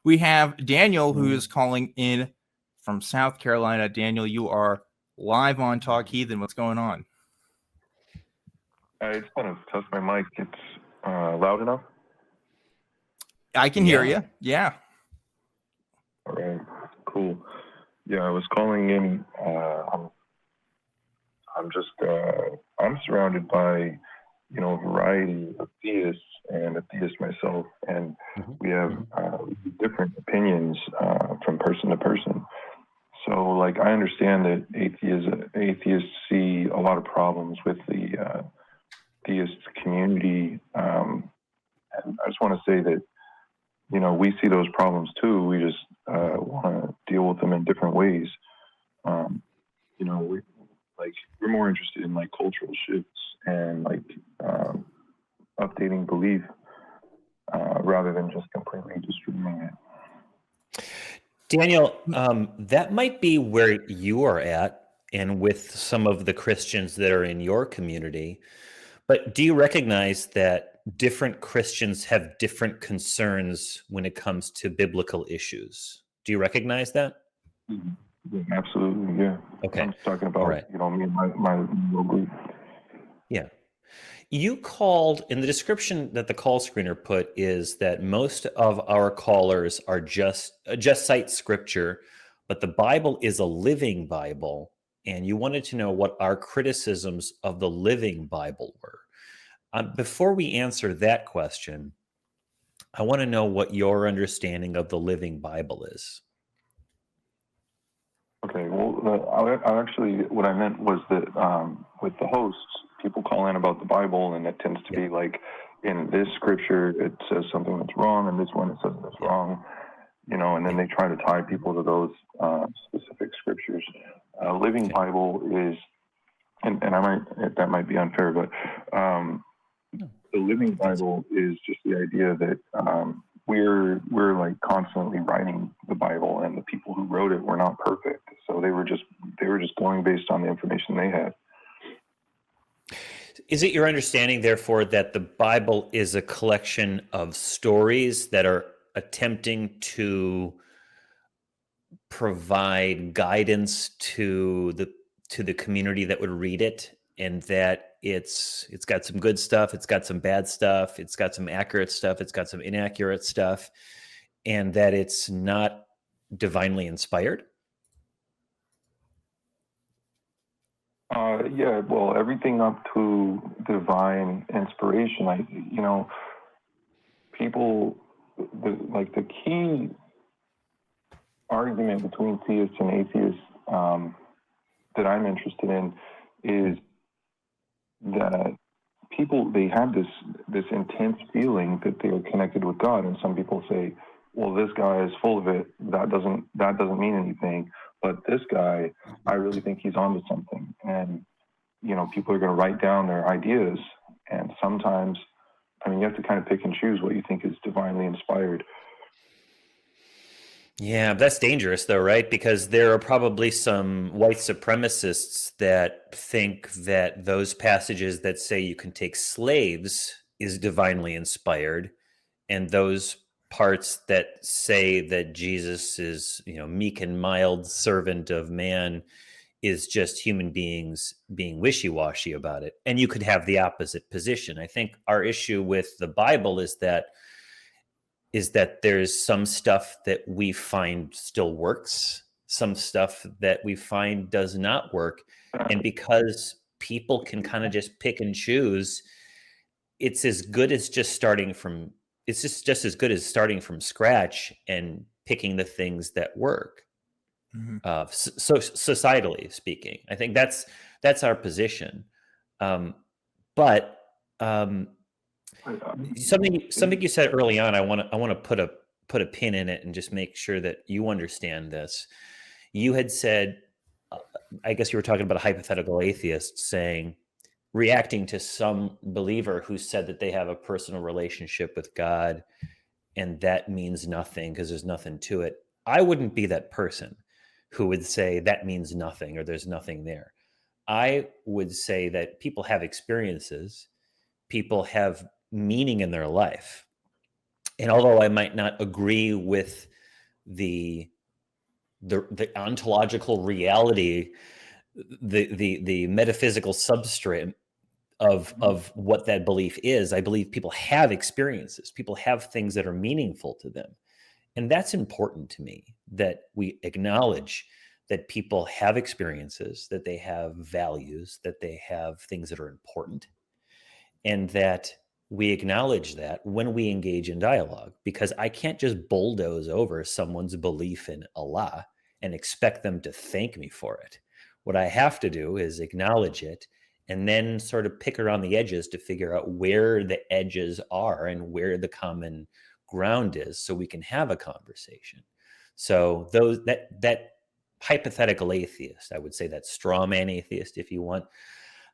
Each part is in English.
We have Daniel, who is calling in from South Carolina. Daniel, you are live on Talk Heathen. What's going on? I just want to test my mic. It's loud enough? I can hear you. Yeah. All right. Cool. Yeah, I was calling in. I'm surrounded by, a variety of theists and a theist myself, and we have different opinions from person to person. So, like, I understand that atheists see a lot of problems with the theist community, and I just want to say that, we see those problems too. We just want to deal with them in different ways. We're more interested in like cultural shifts and like updating belief rather than just completely destroying it. Daniel, that might be where you are at and with some of the Christians that are in your community. But do you recognize that different Christians have different concerns when it comes to biblical issues? Do you recognize that? Mm-hmm. Yeah, absolutely, yeah. Okay. I'm talking about, me and my little group. Yeah. You called, in the description that the call screener put, is that most of our callers are just cite scripture, but the Bible is a living Bible, and you wanted to know what our criticisms of the living Bible were. Before we answer that question, I want to know what your understanding of the living Bible is. Okay, well, I actually, what I meant was that with the hosts, people call in about the Bible, and it tends to be like, in this scripture, it says something that's wrong, and this one, it says that's wrong, and then they try to tie people to those specific scriptures. Living Bible is, and that might be unfair, but the Living Bible is just the idea that we're like constantly writing the Bible, and the people who wrote it were not perfect, so they were just going based on the information they had. Is it your understanding, therefore, that the Bible is a collection of stories that are attempting to provide guidance to the community that would read it, and that it's got some good stuff, it's got some bad stuff, it's got some accurate stuff, it's got some inaccurate stuff, and that it's not divinely inspired? Yeah, well, everything up to divine inspiration, the key argument between theists and atheists that I'm interested in is that people, they have this intense feeling that they are connected with God, and some people say, well, this guy is full of it, that doesn't mean anything, but this guy, I really think he's onto something. And people are going to write down their ideas, and sometimes, you have to kind of pick and choose what you think is divinely inspired. Yeah, that's dangerous though, right? Because there are probably some white supremacists that think that those passages that say you can take slaves is divinely inspired, and those parts that say that Jesus is, meek and mild servant of man is just human beings being wishy-washy about it. And you could have the opposite position. I think our issue with the Bible is that there's some stuff that we find still works, some stuff that we find does not work. And because people can kind of just pick and choose, it's as good as just starting from scratch and picking the things that work. So societally speaking, I think that's our position. But something you said early on, I want to put a pin in it and just make sure that you understand this. You had said, I guess you were talking about a hypothetical atheist reacting to some believer who said that they have a personal relationship with God, and that means nothing because there's nothing to it. I wouldn't be that person who would say that means nothing or there's nothing there. I would say that people have experiences, people have meaning in their life, And although I might not agree with the ontological reality, the metaphysical substrate of what that belief is, I believe people have experiences. People have things that are meaningful to them. And that's important to me, that we acknowledge that people have experiences, that they have values, that they have things that are important, and that we acknowledge that when we engage in dialogue, because I can't just bulldoze over someone's belief in Allah and expect them to thank me for it. What I have to do is acknowledge it and then sort of pick around the edges to figure out where the edges are and where the common ground is, so we can have a conversation. So that hypothetical atheist, I would say that straw man atheist, if you want,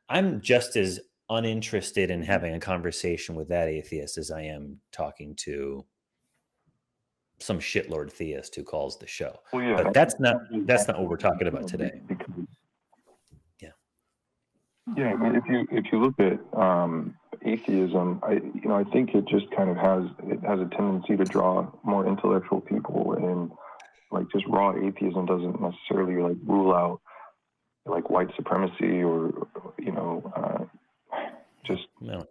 I'm just as uninterested in having a conversation with that atheist as I am talking to some shitlord theist who calls the show. Well, yeah, but that's not what we're talking about today. Yeah, I mean, if you look at atheism, I think it just kind of has a tendency to draw more intellectual people, and like just raw atheism doesn't necessarily like rule out like white supremacy or just No.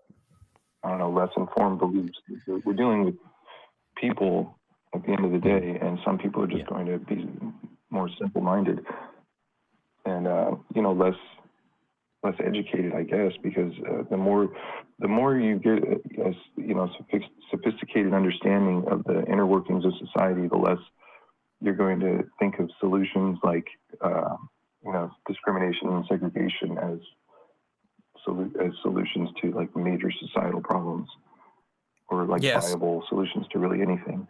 I don't know, less informed beliefs. We're dealing with people at the end of the day, and some people are just going to be more simple-minded and less educated, I guess, because the more you get sophisticated understanding of the inner workings of society, the less you're going to think of solutions like discrimination and segregation as solutions to like major societal problems, or like viable solutions to really anything.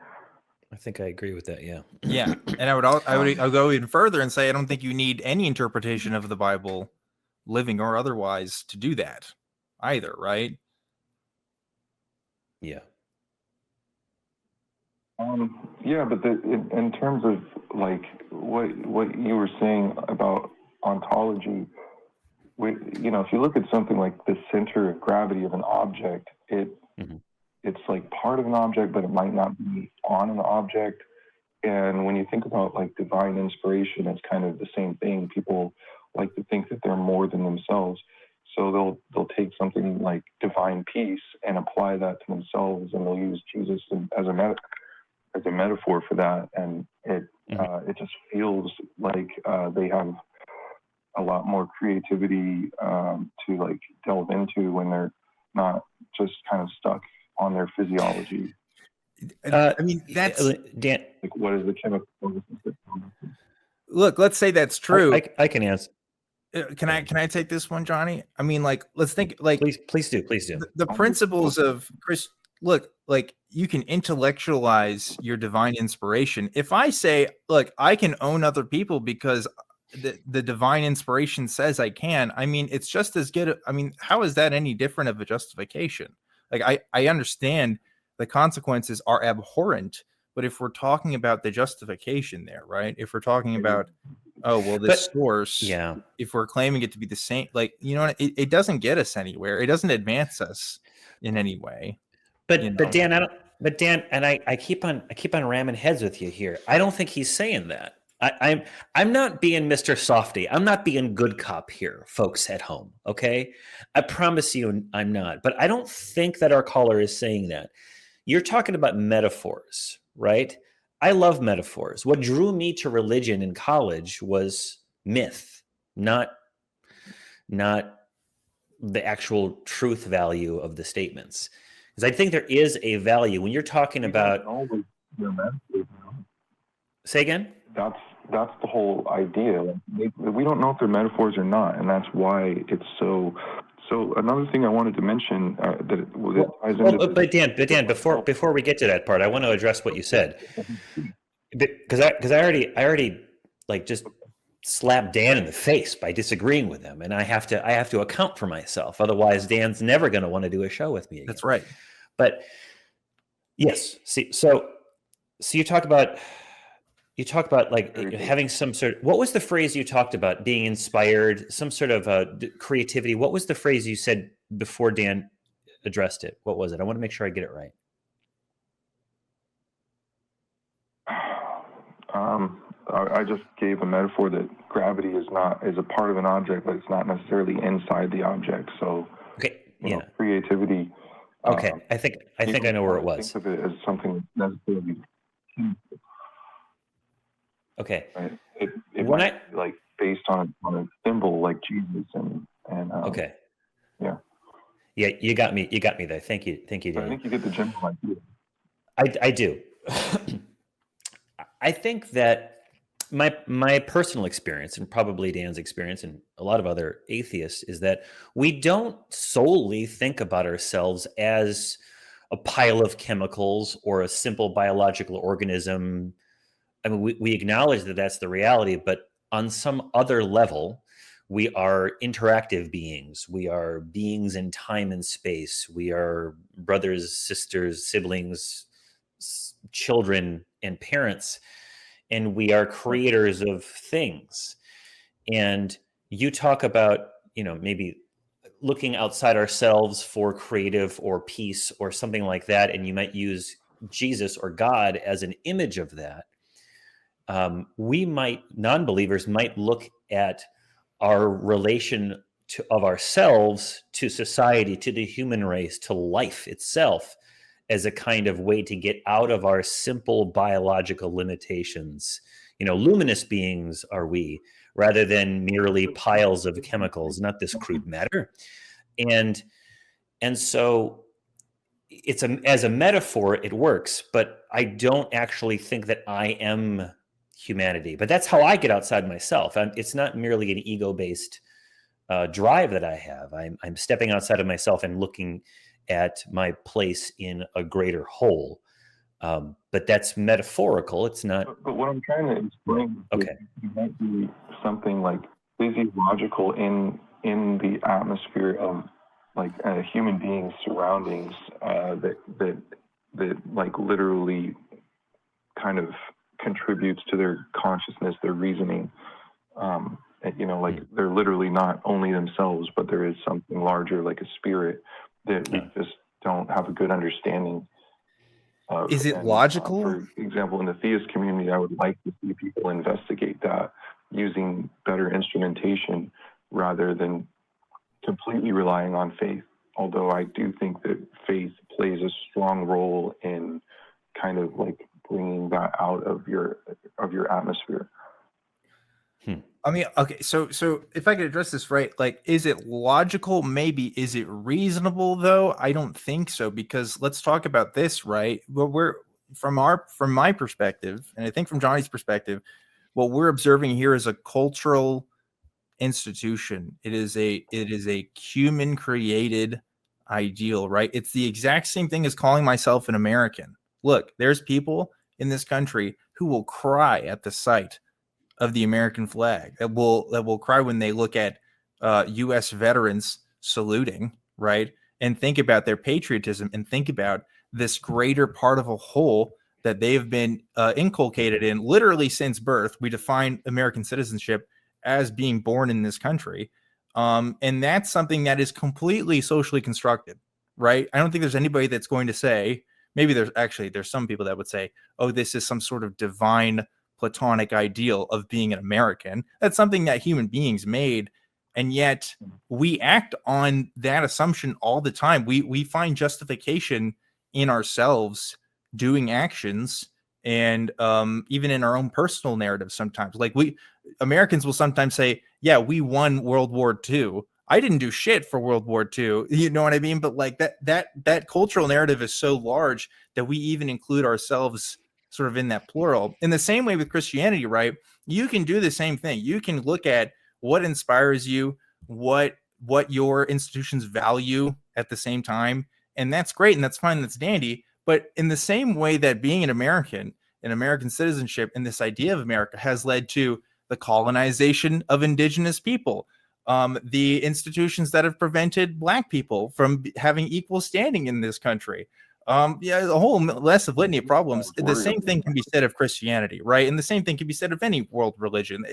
I think I agree with that. Yeah. Yeah, and I'll go even further and say I don't think you need any interpretation of the Bible, living or otherwise, to do that either, right? Yeah. Yeah, but in terms of like what you were saying about ontology, if you look at something like the center of gravity of an object, it's like part of an object, but it might not be on an object. And when you think about like divine inspiration, it's kind of the same thing. People like to think that they're more than themselves, so they'll take something like divine peace and apply that to themselves, and they'll use Jesus as a metaphor for that, and it just feels like they have a lot more creativity to like delve into when they're not just kind of stuck on their physiology. I mean, that's Dan. Like, what is the chemical? Look, let's say that's true. I can answer. Can I take this one, Johnny? I mean, like, let's think, like, please do. The principles of Chris. Look, like, you can intellectualize your divine inspiration. If I say, look, I can own other people because the divine inspiration says I can, I mean, it's just as good. I mean, how is that any different of a justification? Like, I understand the consequences are abhorrent, but if we're talking about the justification there, right? If we're talking about, oh, well, this source, if we're claiming it to be the same, like, you know, it doesn't get us anywhere. It doesn't advance us in any way. But Dan, and I keep on ramming heads with you here. I don't think he's saying that. I'm not being Mr. Softy. I'm not being good cop here, folks at home. Okay, I promise you, I'm not. But I don't think that our caller is saying that. You're talking about metaphors, right? I love metaphors. What drew me to religion in college was myth, not the actual truth value of the statements. Because I think there is a value when you're talking about. Say again? That's the whole idea. We don't know if they're metaphors or not, and that's why it's so. So another thing I wanted to mention that ties into. But Dan, before we get to that part, I want to address what you said, because I already like just slapped Dan in the face by disagreeing with him, and I have to account for myself. Otherwise, Dan's never going to want to do a show with me again. That's right. But yes, see, so you talk about like having some sort of, what was the phrase you talked about, being inspired, some sort of creativity? What was the phrase you said before Dan addressed it? What was it? I want to make sure I get it right. I just gave a metaphor that gravity is a part of an object, but it's not necessarily inside the object. So, Okay. you Yeah. know, creativity. Okay. I think I know where it was. Think of it as something necessarily. Okay. Right? It might be like based on a symbol like Jesus and okay. Yeah. Yeah, you got me there. Thank you, Daniel. I think you get the general idea. I do. I think that my personal experience, and probably Dan's experience, and a lot of other atheists, is that we don't solely think about ourselves as a pile of chemicals or a simple biological organism. I mean, we acknowledge that that's the reality, but on some other level, we are interactive beings. We are beings in time and space. We are brothers, sisters, siblings, children, and parents. And we are creators of things. And you talk about, maybe looking outside ourselves for creative or peace or something like that. And you might use Jesus or God as an image of that. Non-believers might look at our relation of ourselves to society, to the human race, to life itself, as a kind of way to get out of our simple biological limitations. Luminous beings are we, rather than merely piles of chemicals, not this crude matter. And so it's as a metaphor, it works, but I don't actually think that I am humanity. But that's how I get outside myself. It's not merely an ego-based drive that I have. I'm stepping outside of myself and looking at my place in a greater whole. But that's metaphorical. It's not. But what I'm trying to explain is it might be something like physiological in the atmosphere of like a human being's surroundings that like literally kind of contributes to their consciousness, their reasoning. Like they're literally not only themselves, but there is something larger, like a spirit, that we just don't have a good understanding of. Is it logical? For example, in the theist community, I would like to see people investigate that using better instrumentation rather than completely relying on faith. Although I do think that faith plays a strong role in kind of like bringing that out of your atmosphere. I mean, okay, so if I could address this right, like, is it logical? Maybe. Is it reasonable though? I don't think so, because let's talk about this, right? Well, we're from my perspective, and I think from Johnny's perspective, what we're observing here is a cultural institution. It is a human created ideal, right? It's the exact same thing as calling myself an American. Look, there's people in this country who will cry at the sight of the American flag, that will cry when they look at U.S. veterans saluting, right? And think about their patriotism, and think about this greater part of a whole that they've been inculcated in literally since birth. We define American citizenship as being born in this country. And that's something that is completely socially constructed, right? I don't think there's anybody that's going to say, maybe there's some people that would say, oh, this is some sort of divine Platonic ideal of being an American. That's something that human beings made. And yet we act on that assumption all the time. We find justification in ourselves doing actions, and even in our own personal narrative sometimes. Like Americans will sometimes say, yeah, we won World War II. I didn't do shit for World War II. You know what I mean? But like that cultural narrative is so large that we even include ourselves sort of in that plural. In the same way with Christianity, right? You can do the same thing. You can look at what inspires you, what your institutions value at the same time, and that's great, and that's fine, that's dandy. But in the same way that being an American and American citizenship and this idea of America has led to the colonization of indigenous people, the institutions that have prevented Black people from having equal standing in this country, a whole less of litany of problems. The same thing can be said of Christianity, right? And the same thing can be said of any world religion.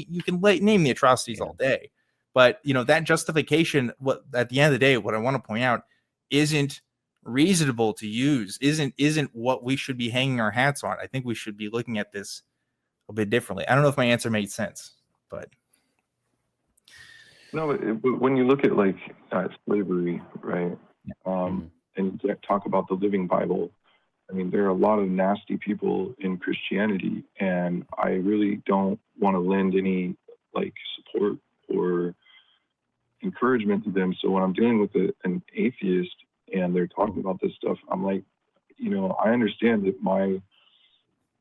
You can name the atrocities all day, but that justification, at the end of the day, what I want to point out, isn't reasonable to use, isn't what we should be hanging our hats on. I think we should be looking at this a bit differently. I don't know if my answer made sense, but No, but when you look at like slavery, right? And you talk about the Living Bible. I mean, there are a lot of nasty people in Christianity, and I really don't want to lend any like support or encouragement to them. So when I'm dealing with an atheist and they're talking about this stuff, I'm like, you know, I understand that my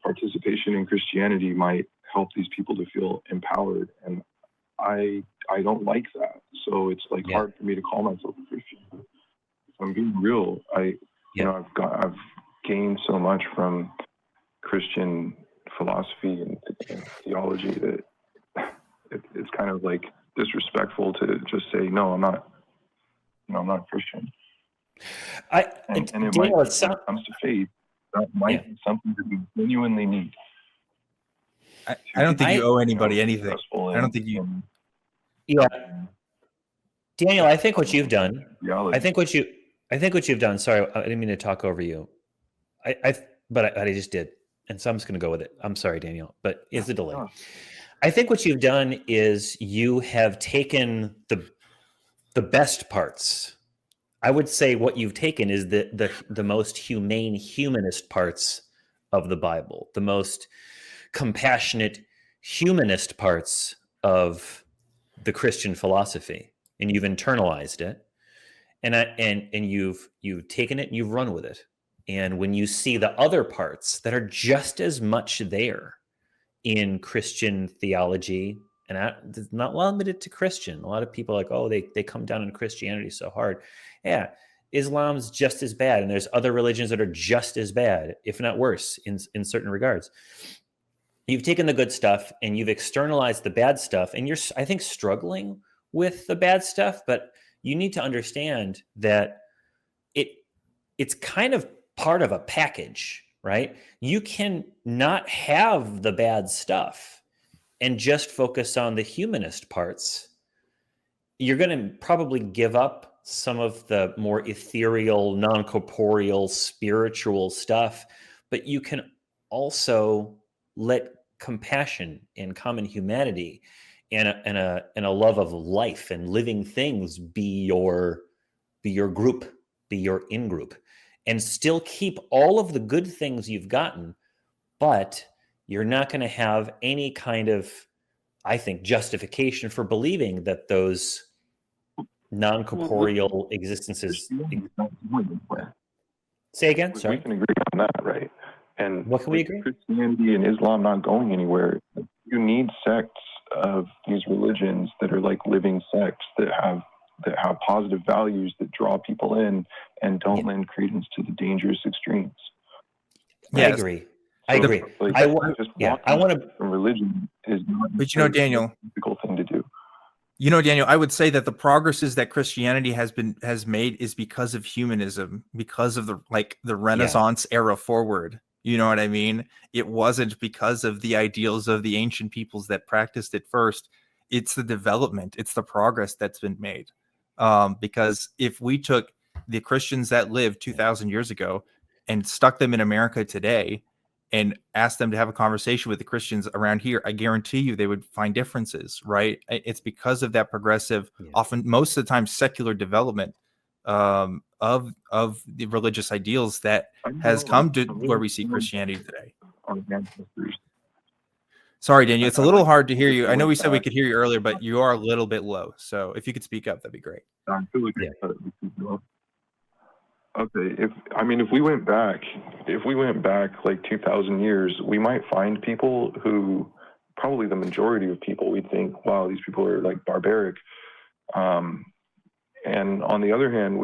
participation in Christianity might help these people to feel empowered, and I don't like that. So it's like hard for me to call myself a Christian. If I'm being real, you know, I've gained so much from Christian philosophy and theology that it's kind of like disrespectful to just say, no, I'm not a Christian. And it might, when it comes to faith, that might be something that we genuinely need. I don't think you owe anybody anything. I don't think you. Yeah, Daniel, I think what you've done. I think what you've done. Sorry, I didn't mean to talk over you. But I just did, and so I'm just going to go with it. I'm sorry, Daniel, but it's a delay. I think what you've done is you have taken the best parts. I would say what you've taken is the most humane, humanist parts of the Bible, the most compassionate, humanist parts of the Christian philosophy, and you've internalized it, and you've taken it and you've run with it. And when you see the other parts that are just as much there in Christian theology, and it's not limited to Christian. A lot of people are like, oh, they come down on Christianity so hard. Yeah, Islam's just as bad, and there's other religions that are just as bad, if not worse, in certain regards. You've taken the good stuff and you've externalized the bad stuff, and you're, I think, struggling with the bad stuff, but you need to understand that it's kind of part of a package, right? You can not have the bad stuff and just focus on the humanist parts. You're going to probably give up some of the more ethereal, non-corporeal, spiritual stuff, but you can also let compassion and common humanity and a love of life and living things be your group, be your in-group, and still keep all of the good things you've gotten, but you're not going to have any kind of, I think, justification for believing that those non-corporeal existences. Say again, sorry. We can agree on that, right? And what can we agree? Christianity and Islam not going anywhere. You need sects of these religions that are like living sects that have positive values that draw people in and don't lend credence to the dangerous extremes. Yes. I agree. I agree. Like, I want to. Religion is not. But you know, Daniel, a difficult thing to do. You know, Daniel, I would say that the progresses that Christianity has made is because of humanism, because of the Renaissance era forward. You know what I mean? It wasn't because of the ideals of the ancient peoples that practiced it first. It's the development, it's the progress that's been made. Because if we took the Christians that lived 2,000 years ago and stuck them in America today and asked them to have a conversation with the Christians around here, I guarantee you they would find differences, right? It's because of that progressive, often most of the time secular development of the religious ideals that has come to where we see Christianity today. Sorry, Daniel, it's a little hard to hear you. I know we said we could hear you earlier, but you are a little bit low. So if you could speak up, that'd be great. Okay, if we went back like 2,000 years, we might find people who, probably the majority of people, we'd think, wow, these people are like barbaric. And on the other hand,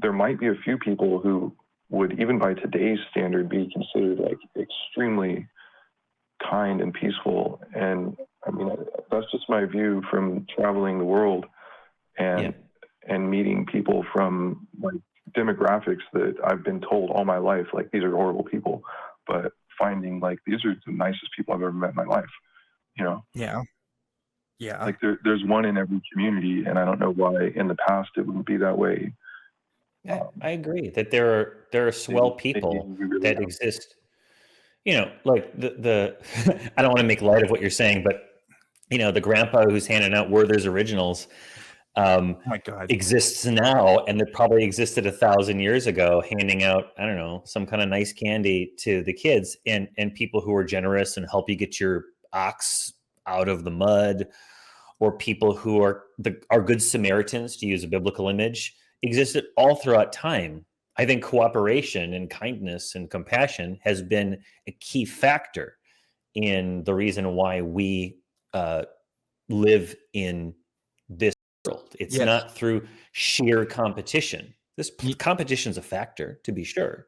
there might be a few people who would, even by today's standard, be considered like extremely kind and peaceful. And I mean, that's just my view from traveling the world and meeting people from like demographics that I've been told all my life, like, these are horrible people, but finding like these are the nicest people I've ever met in my life, you know? Yeah. Like there's one in every community, and I don't know why in the past it wouldn't be that way. I agree that there are swell people that exist. like the I don't want to make light of what you're saying, but the grandpa who's handing out Werther's originals Oh my God. exists now, and that probably existed 1,000 years ago, handing out, I don't know, some kind of nice candy to the kids, and people who are generous and help you get your ox out of the mud, or people who are good Samaritans, to use a biblical image, existed all throughout time. I think cooperation and kindness and compassion has been a key factor in the reason why we live in this world. It's Yes. not through sheer competition. This Ye- competition's a factor, to be sure.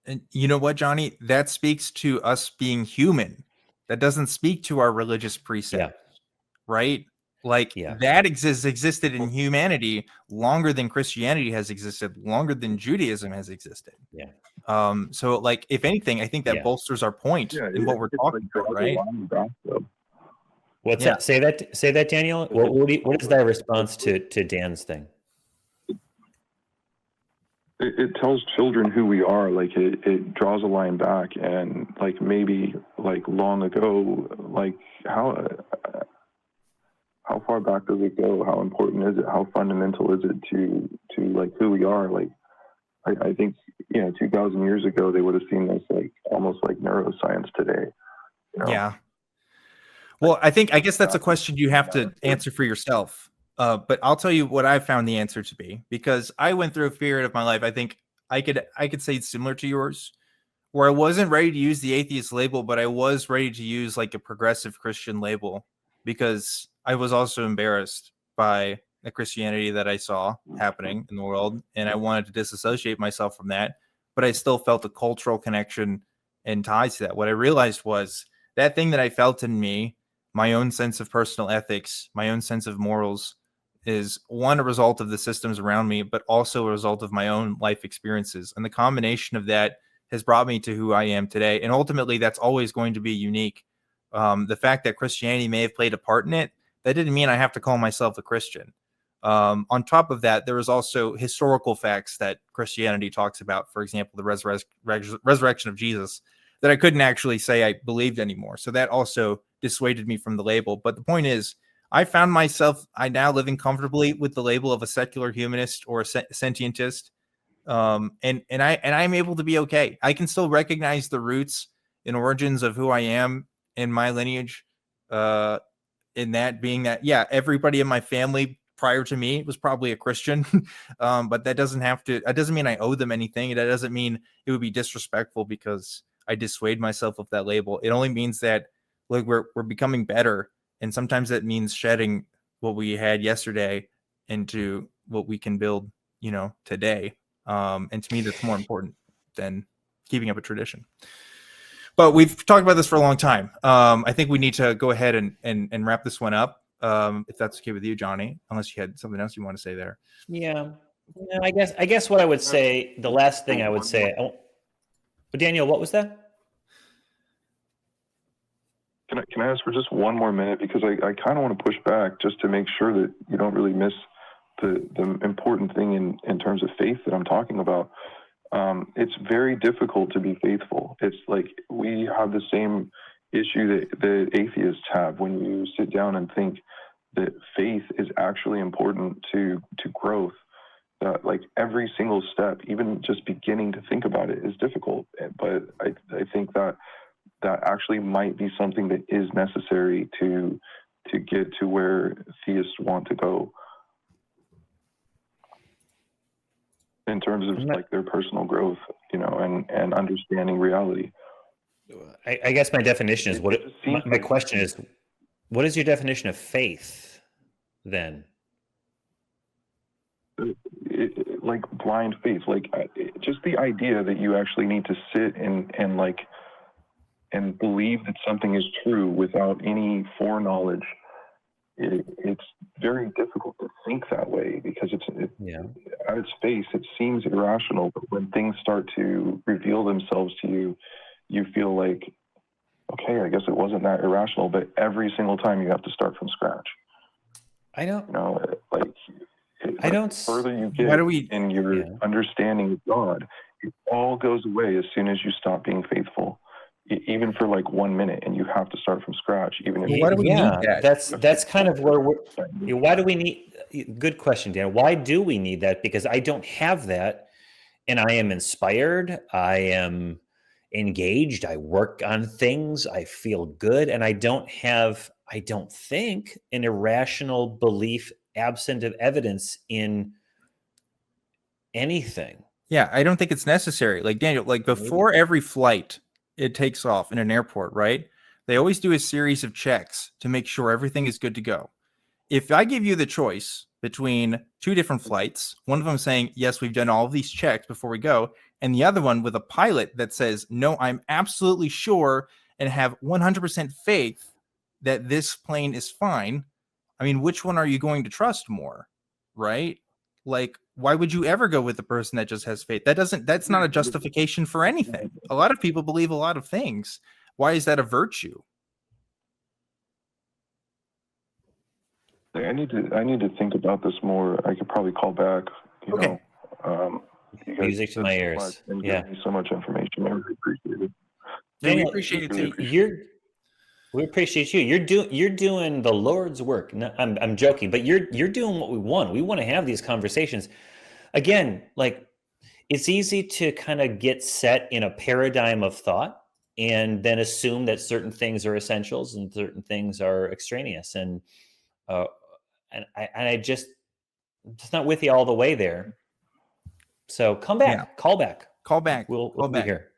And you know what, Johnny? That speaks to us being human. That doesn't speak to our religious precepts, right? Like Yeah. that existed in humanity longer than Christianity has existed, longer than Judaism has existed. Yeah. So like if anything, I think that Yeah. bolsters our point in what we're talking about, right? What's Yeah. that? Say that, Daniel. What is that response to Dan's thing? It tells children who we are. Like it draws a line back, and like maybe like long ago, like how far back does it go? How important is it? How fundamental is it to like who we are? Like I think 2,000 years ago they would have seen this like almost like neuroscience today. Yeah. Well, I guess that's a question you have to answer for yourself. But I'll tell you what I found the answer to be, because I went through a period of my life, I think I could say it's similar to yours, where I wasn't ready to use the atheist label, but I was ready to use like a progressive Christian label, because I was also embarrassed by the Christianity that I saw happening in the world, and I wanted to disassociate myself from that, but I still felt a cultural connection and ties to that. What I realized was that thing that I felt in me, my own sense of personal ethics, my own sense of morals, is one, a result of the systems around me, but also a result of my own life experiences. And the combination of that has brought me to who I am today. And ultimately, that's always going to be unique. The fact that Christianity may have played a part in it, that didn't mean I have to call myself a Christian. On top of that, there was also historical facts that Christianity talks about. For example, the resurrection of Jesus, that I couldn't actually say I believed anymore. So that also dissuaded me from the label. But the point is, I found myself, I now living comfortably with the label of a secular humanist or a sentientist. And I'm able to be okay. I can still recognize the roots and origins of who I am in my lineage. In that being that, yeah, everybody in my family prior to me was probably a Christian. But that doesn't mean I owe them anything. That doesn't mean it would be disrespectful because I dissuade myself of that label. It only means that like we're becoming better. And sometimes that means shedding what we had yesterday into what we can build, today. And to me, that's more important than keeping up a tradition. But we've talked about this for a long time. I think we need to go ahead and wrap this one up, if that's okay with you, Johnny, unless you had something else you want to say there. Yeah. I guess what I would say, the last thing I would say, but Daniel, what was that? Can I ask for just one more minute, because I kind of want to push back just to make sure that you don't really miss the important thing in terms of faith that I'm talking about. It's very difficult to be faithful. It's like we have the same issue that atheists have when you sit down and think that faith is actually important to growth. Like every single step, even just beginning to think about it, is difficult. But I think that actually might be something that is necessary to get to where theists want to go in terms of like their personal growth, and understanding reality. I guess my definition is my question is, what is your definition of faith then? Like blind faith, like just the idea that you actually need to sit and believe that something is true without any foreknowledge. It's very difficult to think that way, because at its face it seems irrational, but when things start to reveal themselves to you, you feel like, okay, I guess it wasn't that irrational. But every single time you have to start from scratch. I don't. The further you get in your understanding of God, it all goes away as soon as you stop being faithful. even for like 1 minute, and you have to start from scratch. Even if Why do we need that? That's kind of where why do we need, good question, Dan. Why do we need that? Because I don't have that, and I am inspired, I am engaged, I work on things, I feel good, and I don't think, an irrational belief absent of evidence in anything. Yeah, I don't think it's necessary. Like Daniel, like before every flight it takes off in an airport, right? They always do a series of checks to make sure everything is good to go. If I give you the choice between two different flights, one of them saying, yes, we've done all of these checks before we go, and the other one with a pilot that says, no, I'm absolutely sure and have 100% faith that this plane is fine. I mean, which one are you going to trust more? Right? Like, why would you ever go with the person that just has faith? That's not a justification for anything. A lot of people believe a lot of things. Why is that a virtue? I need to think about this more. I could probably call back. You know, you guys Music to my said so ears. much and Yeah. gave me so much information. I really appreciate it. Yeah, we appreciate it too. We appreciate you. You're doing the Lord's work. No, I'm joking, but you're doing what we want. We want to have these conversations. Again, like, it's easy to kind of get set in a paradigm of thought and then assume that certain things are essentials and certain things are extraneous. And I just not with you all the way there. So come back, call back. Call back. We'll be here.